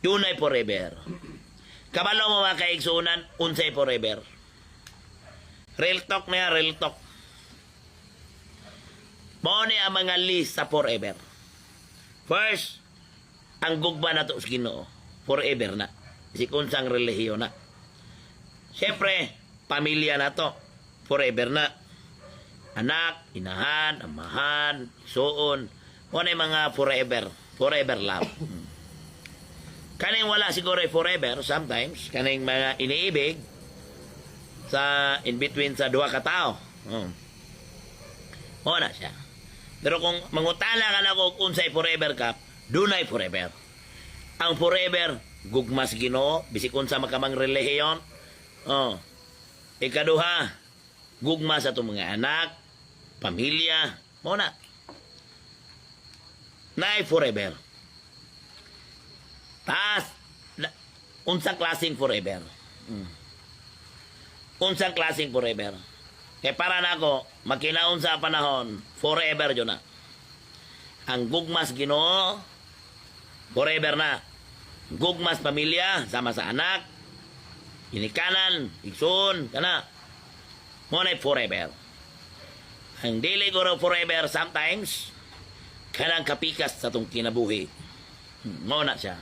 Dunay forever. Kabalo mo mga kaigsunan, unsay forever. Real talk na real talk. Mao ni ang mga list sa forever. First, ang gugma na to sa Ginoo, forever na. Si kunsang relihiyon na. Siyempre, pamilya na to, forever na. Anak, inahan, amahan, suon, mao ni mga forever, forever love. Kaning wala siguro forever, sometimes, kaning mga iniibig, sa in between sa duha ka tao. Mao na siya. Pero kung mangutala ka na kung unsay forever ka, dunay forever. Ang forever, gugmas Ginoo, bisik unsa makamang relihiyon. Ikaduha, gugma sa itong mga anak, pamilya, mao na. Naay forever. Taas, unsang klaseng forever. Unsang klaseng forever. Kaya para na ako, makinaon sa panahon, forever yun na. Ang gugmas Ginoo, forever na. Gugmas pamilya, sama sa anak, inikanan, igsoon, kana. Muna forever. Ang dili ko forever sometimes, kanang kapikas sa itong kinabuhi. Muna siya.